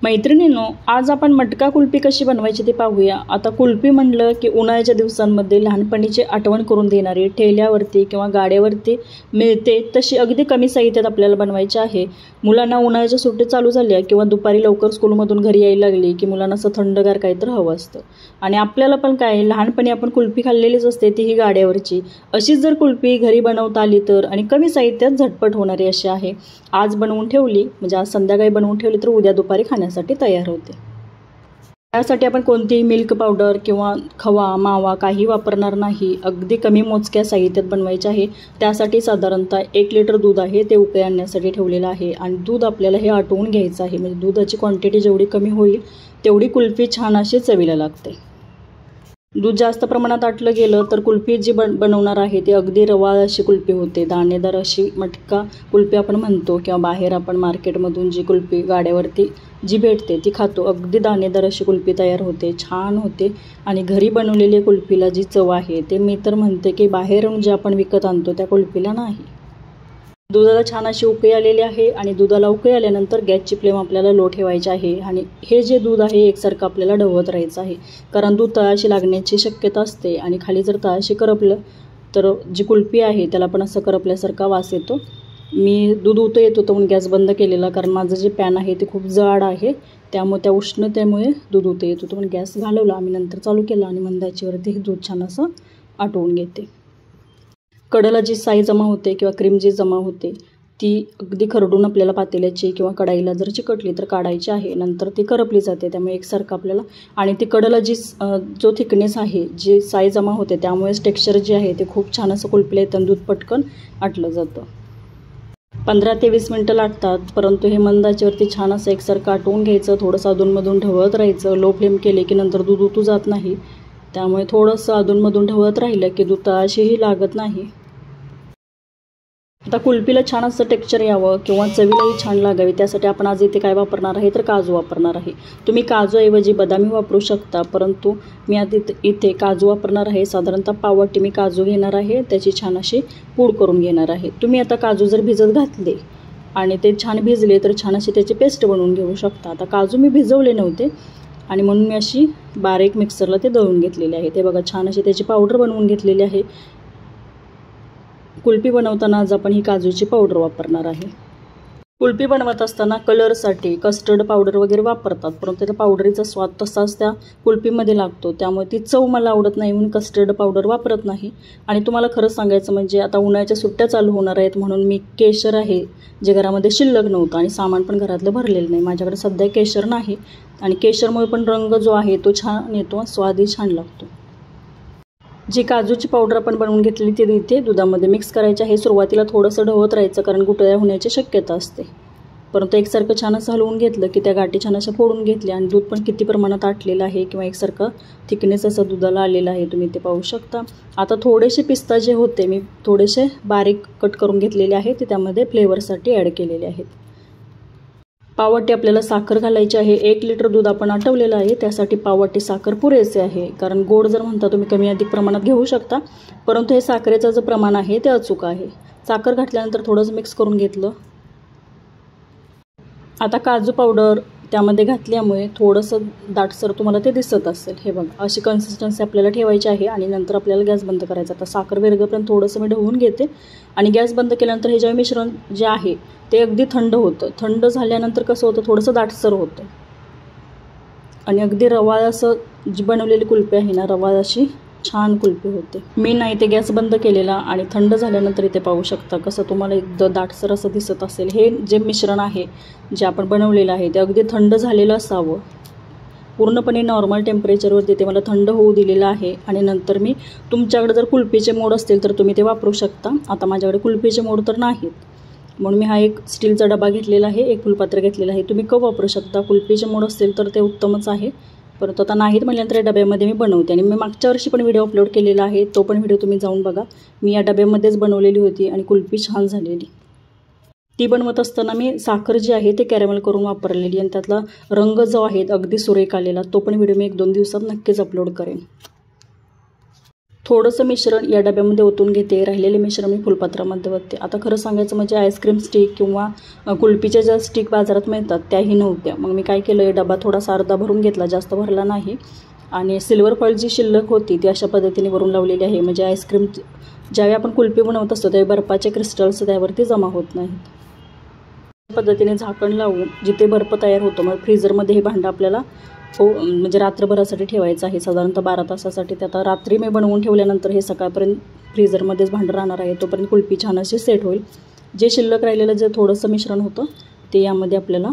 मैत्रिणींनो, आज आपण मटका कुल्फी कशी बनवायची ते पाहूया। आता कुल्फी म्हणलं की उन्हाळ्याच्या दिवसांमध्ये लहानपणीची आठवण करून देणारी ठेल्यावरती किंवा गाड्यावरती मिळते तशी अगदी कमी साहित्यात आपल्याला बनवायची आहे। मुलांना उन्हाळ्याच्या सुट्टी चालू झाल्या किंवा दुपारी लवकर स्कूलमधून घरी यायला लागली की मुलांना असं थंडगार काहीतरी हवं असतं आणि आपल्याला पण काय लहानपणी आपण कुल्फी खाल्लेलीच असते, तीही गाड्यावरची। अशीच जर कुल्फी घरी बनवता आली तर आणि कमी साहित्यात झटपट होणारी अशी आहे। आज बनवून ठेवली म्हणजे आज संध्याकाळी बनवून ठेवली तर उद्या दुपारी खाण्यासाठी तयार होते। त्यासाठी आपण कोणतीही मिल्क पावडर किंवा खवा मावा काही वापरणार नाही, अगदी कमी मोजक्या साहित्यात बनवायचे आहे। त्यासाठी साधारणतः 1 लिटर दूध आहे ते उकळी आणण्यासाठी ठेवलेलं आहे आणि दूध आपल्याला हे आटवून घ्यायचं आहे, म्हणजे दुधाची क्वांटिटी जेवढी कमी होईल तेवढी कुल्फी छान अशी चवीला लागते। दूध जास्त प्रमाणात आटलं गेलं तर कुल्फी जी बनवणार आहे ती अगदी रवाळ अशी कुल्फी होते, दाणेदार अशी मटका कुल्फी आपण म्हणतो किंवा बाहेर आपण मार्केटमधून जी कुल्फी गाड्यावरती जी भेटते ती खातो, अगदी दाणेदार अशी कुल्फी तयार होते, छान होते। आणि घरी बनवलेली कुल्फीला जी चव आहे ते मी तर म्हणते की बाहेरून जे आपण विकत आणतो त्या कुल्फीला नाही। दुधाला छान अशी उकळी आलेली आहे आणि दुधाला उकळी आल्यानंतर गॅसची फ्लेम आपल्याला लो ठेवायची आहे आणि हे जे दूध आहे एकसारखं आपल्याला ढवळत राहायचं आहे, कारण दूध तळाशी लागण्याची शक्यता असते आणि खाली जर तळाशी करपलं तर जी कुल्फी आहे त्याला पण असं करपल्यासारखा वास येतो। मी दूध येत होतं म्हणून गॅस बंद केलेला, कारण माझं जे पॅन आहे ते खूप जड आहे, त्यामुळे त्या उष्णतेमुळे दूध येत होतं म्हणून गॅस घालवला। आम्ही नंतर चालू केला आणि मंद आचेवरती हे दूध छान असं आटवून घेते। कढईला जी साई जमा होते किंवा क्रीम जी जमा होते ती अगदी खरडून आपल्याला पातेल्याची किंवा कढईला जर चिकटली तर काढायची आहे, नंतर ती करपली जाते, त्यामुळे एकसारखं आपल्याला आणि ती कढईला जी जो थिकनेस आहे जी साई जमा होते त्यामुळेच टेक्स्चर जे आहे ते खूप छान असं कुल्फीला येतं, दूध पटकन आटलं जातं। 15 ते 20 मिनटं लागतात, परंतु हे मंद आचेवरती छान असं एकसारखं आटवून घ्यायचं, थोडंसं अधूनमधून ढवळत राहायचं। लो फ्लेम केले की नंतर दूध उतू जात नाही, त्यामुळे थोडंसं अधूनमधून ढवळत राहिलं की दूध तळाशीही लागत नाही। आता कुल्फीला छान असं टेक्स्चर यावं किंवा चवीलाही छान लागावी त्यासाठी आपण आज इथे काय वापरणार आहे तर काजू वापरणार आहे। तुम्ही काजूऐवजी बदामी वापरू शकता, परंतु मी आता इथे काजू वापरणार आहे। साधारणतः पाववाटी मी काजू घेणार आहे, त्याची छान अशी पूड करून घेणार आहे। तुम्ही आता काजू जर भिजत घातले आणि ते छान भिजले तर छान अशी त्याची पेस्ट बनवून घेऊ शकता। आता काजू मी भिजवले नव्हते आणि म्हणून मी अशी बारीक मिक्सरला ते दळून घेतलेले आहे। ते बघा छान अशी त्याची पावडर बनवून घेतलेली आहे। कुल्फी बनवताना आज आपण ही काजूची पावडर वापरणार आहे। कुल्फी बनवत असताना कलरसाठी कस्टर्ड पावडर वगैरे वापरतात, परंतु त्या पावडरीचा स्वाद तसाच त्या कुल्फीमध्ये लागतो, त्यामुळे ती चव मला आवडत नाही म्हणून कस्टर्ड पावडर वापरत नाही। आणि तुम्हाला खरंच सांगायचं म्हणजे आता उन्हाळ्याच्या सुट्ट्या चालू होणार आहेत म्हणून मी केशर आहे जे घरामध्ये शिल्लक नव्हतं आणि सामान पण घरातलं भरलेलं नाही, माझ्याकडे सध्या केशर नाही आणि केशरमुळे पण रंग जो आहे तो छान येतो, स्वादही छान लागतो। जी काजूची पावडर आपण बनवून घेतली ती इथे दुधामध्ये मिक्स करायची आहे। सुरुवातीला थोडंसं ढवळत राहायचं कारण गुठळ्या होण्याची शक्यता असते, परंतु एकसारखं छान असं हलवून घेतलं की त्या गाठी छान अशा फोडून घेतल्या आणि दूध पण किती प्रमाणात आटलेलं आहे किंवा एकसारखं थिकनेस असं दुधाला आलेलं आहे, तुम्ही ते पाहू शकता। आता थोडेसे पिस्ता जे होते मी थोडेसे बारीक कट करून घेतलेले आहे, ते त्यामध्ये फ्लेवरसाठी ॲड केलेले आहेत। पाववाटी आपल्याला साखर घालायची आहे। 1 लिटर दूध आपण आटवलेलं आहे, त्यासाठी पाववाटी साखर पुरेसे आहे, कारण गोड जर म्हणता तुम्ही कमी अधिक प्रमाणात घेऊ शकता, परंतु हे साखरेचं जे प्रमाण आहे ते अचूक आहे। साखर घातल्यानंतर थोडंसं मिक्स करून घेतलं। आता काजू पावडर त्यामध्ये घातल्यामुळे थोडंसं दाटसर तुम्हाला ते दिसत असेल, हे बघा अशी कन्सिस्टन्सी आपल्याला ठेवायची आहे आणि नंतर आपल्याला गॅस बंद करायचा। आता साखर विरघळेपर्यंत थोडंसं मी ढवळून घेते आणि गॅस बंद केल्यानंतर हे जे मिश्रण जे आहे ते अगदी थंड होतं। थंड झाल्यानंतर कसं होतं थोडंसं दाटसर होतं आणि अगदी रवाळ असं जी बनवलेली कुल्फी आहे ना, रवाळ अशी छान कुल्फी होते। मी नाही ते गॅस बंद केलेला आणि थंड झाल्यानंतर इथे पाहू शकता कसं तुम्हाला एकदम दाटसर असं दिसत असेल। हे जे मिश्रण आहे जे आपण बनवलेलं आहे ते अगदी थंड झालेलं असावं, पूर्णपणे नॉर्मल टेम्परेचरवरती ते मला थंड होऊ दिलेलं आहे आणि नंतर मी तुमच्याकडे जर कुल्फीचे मोड असतील तर तुम्ही ते वापरू शकता। आता माझ्याकडे कुल्फीचे मोड तर नाहीत म्हणून मी हा एक स्टीलचा डबा घेतलेला आहे, एक फुलपात्र घेतलेलं आहे। तुम्ही कप वापरू शकता, कुल्फीचे मोड असतील तर ते उत्तमच आहे, परंतु आता नाहीत म्हटल्यानंतर या डब्यामध्ये मी बनवते आणि मी मागच्या वर्षी पण व्हिडिओ अपलोड केलेला आहे, तो पण व्हिडिओ तुम्ही जाऊन बघा। मी या डब्यामध्येच बनवलेली होती आणि कुल्फी छान झालेली। ती बनवत असताना मी साखर जी आहे ते कॅरेमल करून वापरलेली आणि त्यातला रंग जो आहे अगदी सुरेख आलेला, तो पण व्हिडिओ मी 1-2 दिवसात नक्कीच अपलोड करेन। थोडंसं मिश्रण या डब्यामध्ये ओतून घेते, राहिलेले मिश्रण मी फुलपात्रामध्ये ओतते. आता खरं सांगायचं म्हणजे आईस्क्रीम स्टिक किंवा कुल्फीच्या ज्या स्टिक बाजारात मिळतात त्याही नव्हत्या. मग मी काय केलं, डबा थोडासा अर्धा भरून घेतला, जास्त भरला नाही. आणि सिल्वर फॉईल जी शिल्लक होती ती अशा पद्धतीने वरून लावलेली आहे. म्हणजे आईस्क्रीम ज्यावेळी आपण कुल्फी बनवत असतो त्यावेळी बर्फाचे क्रिस्टल्स त्यावरती जमा होत नाहीत. पद्धतीने झाकण लावून जिथे बर्फ तयार होतो मग फ्रीझरमध्ये हे भांडं आपल्याला म्हणजे रात्रभरासाठी ठेवायचं आहे, साधारणतः 12 तासासाठी. ते आता रात्री मी बनवून ठेवल्यानंतर हे सकाळपर्यंत फ्रीझरमध्येच भांडं राहणार आहे. तोपर्यंत कुल्फी छान अशी सेट होईल. जे शिल्लक राहिलेलं जे थोडंसं मिश्रण होतं ते यामध्ये आपल्याला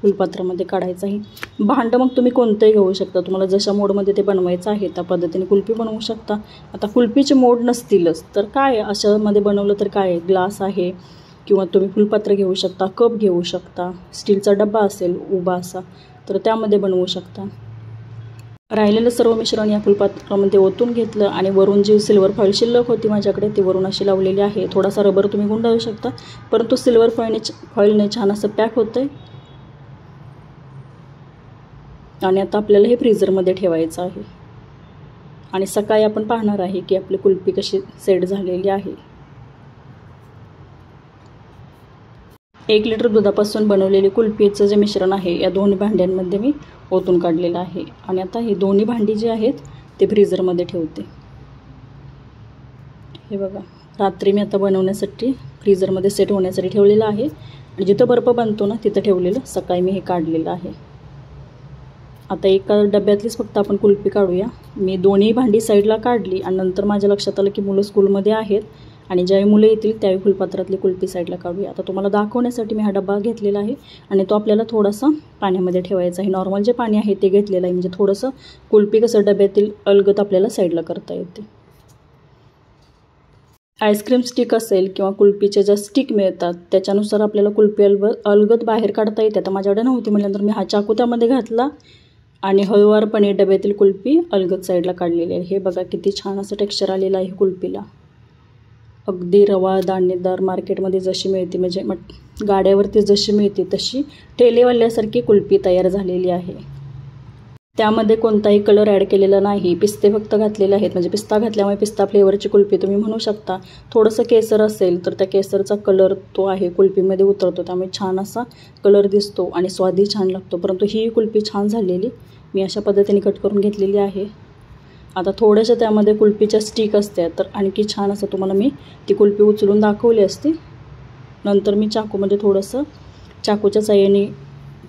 फुलपात्रामध्ये काढायचं आहे. भांडं मग तुम्ही कोणतंही घेऊ शकता, तुम्हाला जशा मोडमध्ये ते बनवायचं आहे त्या पद्धतीने कुल्फी बनवू शकता. आता कुल्फीचे मोड नसतीलच तर काय, अशामध्ये बनवलं तर काय, ग्लास आहे किंवा तुम्ही फुलपात्र घेऊ शकता, कप घेऊ शकता, स्टीलचा डब्बा असेल उभा असा तर त्यामध्ये बनवू शकता. राहिलेलं सर्व मिश्रण या फुलपात्रामध्ये ओतून घेतलं आणि वरून जी सिल्वर फॉईल शिल्लक होती माझ्याकडे ती वरून अशी लावलेली आहे. थोडासा रबर तुम्ही गुंडाळू शकता, परंतु सिल्वर फॉईलने छान असं पॅक होतं आहे. आणि आता आपल्याला हे फ्रीझरमध्ये ठेवायचं आहे आणि सकाळी आपण पाहणार आहे की आपली कुल्फी कशी सेट झालेली आहे. 1 लिटर दुधापासून बनवलेली कुल्फीचं जे मिश्रण आहे या दोन्ही भांड्यांमध्ये मी ओतून काढलेलं आहे. आणि आता ही दोन्ही भांडी जी आहेत ते फ्रीझरमध्ये ठेवते. हे बघा, रात्री मी आता बनवण्यासाठी फ्रीझरमध्ये सेट होण्यासाठी ठेवलेलं आहे आणि जिथं बर्फ बनतो ना तिथं ठेवलेलं, सकाळी मी हे काढलेलं आहे. आता एका डब्यातलीच फक्त आपण कुल्फी काढूया. मी दोन्ही भांडी साईडला काढली आणि नंतर माझ्या लक्षात आलं की मुलं स्कूलमध्ये आहेत आणि ज्यावेळी मुलं येतील त्यावेळी फुलपात्रातली कुल्फी साईडला काढूया. आता तुम्हाला दाखवण्यासाठी मी हा डबा घेतलेला आहे आणि तो आपल्याला थोडासा पाण्यामध्ये ठेवायचा आहे. नॉर्मल जे पाणी आहे ते घेतलेलं आहे, म्हणजे थोडंसं कुल्फी कसं डब्यातील अलगद आपल्याला साईडला करता येते. आईस्क्रीम स्टिक असेल किंवा कुल्फीच्या ज्या स्टिक मिळतात त्याच्यानुसार आपल्याला कुल्फी अलगद बाहेर काढता येते. आता माझ्याकडे नव्हती म्हटल्यानंतर मी हा चाकू त्यामध्ये घातला आणि हळूवारपणे डब्यातील कुल्फी अलगद साईडला काढलेली आहे. हे बघा किती छान असं टेक्स्चर आलेलं आहे कुल्फीला. अगदी रवा दाणेदार मार्केटमध्ये जशी मिळते, म्हणजे गाड्यावरती जशी मिळते तशी ठेलेवाल्यासारखी कुल्फी तयार झालेली आहे. त्यामध्ये कोणताही कलर ॲड केलेला नाही, पिस्ते फक्त घातलेले आहेत. म्हणजे पिस्ता घातल्यामुळे पिस्ता फ्लेवरची कुल्फी तुम्ही म्हणू शकता. थोडंसं केसर असेल तर त्या केसरचा कलर तो आहे कुल्फीमध्ये उतरतो, त्यामुळे छान असा कलर दिसतो आणि स्वादही छान लागतो. परंतु ही कुल्फी छान झालेली मी अशा पद्धतीने कट करून घेतलेली आहे. आता थोड्याशा त्यामध्ये कुल्फीच्या स्टिक असत्या तर आणखी छान असं तुम्हाला मी ती कुल्फी उचलून दाखवली असती. नंतर मी चाकूमध्ये थोडंसं चाकूच्या साहाय्याने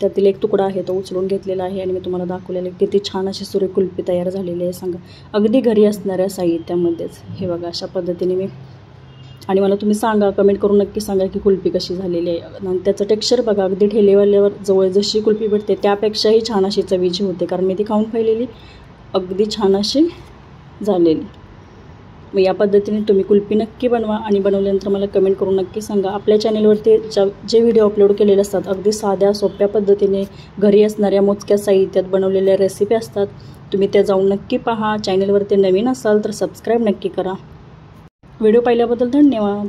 त्यातील एक तुकडा आहे तो उचलून घेतलेला आहे आणि मी तुम्हाला दाखवलेलं किती छान अशी सुरेख कुल्फी तयार झालेली आहे. सांगा, अगदी घरी असणाऱ्या साहित्यामध्येच. हे बघा अशा पद्धतीने मी, आणि मला तुम्ही सांगा, कमेंट करून नक्की सांगा की कुल्फी कशी झालेली आहे. आणि त्याचं टेक्स्चर बघा, अगदी ठेलेवाल्यावर जवळ जशी कुल्फी भेटते त्यापेक्षाही छान अशी चवीची होते, कारण मी ती खाऊन पाहिलेली, अगदी छान अशी झालेली. मग या पद्धतीने तुम्ही कुल्फी नक्की बनवा आणि बनवल्यानंतर मला कमेंट करून नक्की सांगा. आपल्या चॅनेलवरती जे व्हिडिओ अपलोड केलेले असतात अगदी साध्या सोप्या पद्धतीने घरी असणाऱ्या मोजक्या साहित्यात बनवलेल्या रेसिपी असतात. तुम्ही त्या जाऊन नक्की पहा. चॅनेलवरती नवीन असाल तर सबस्क्राईब नक्की करा. व्हिडिओ पाहिल्याबद्दल धन्यवाद.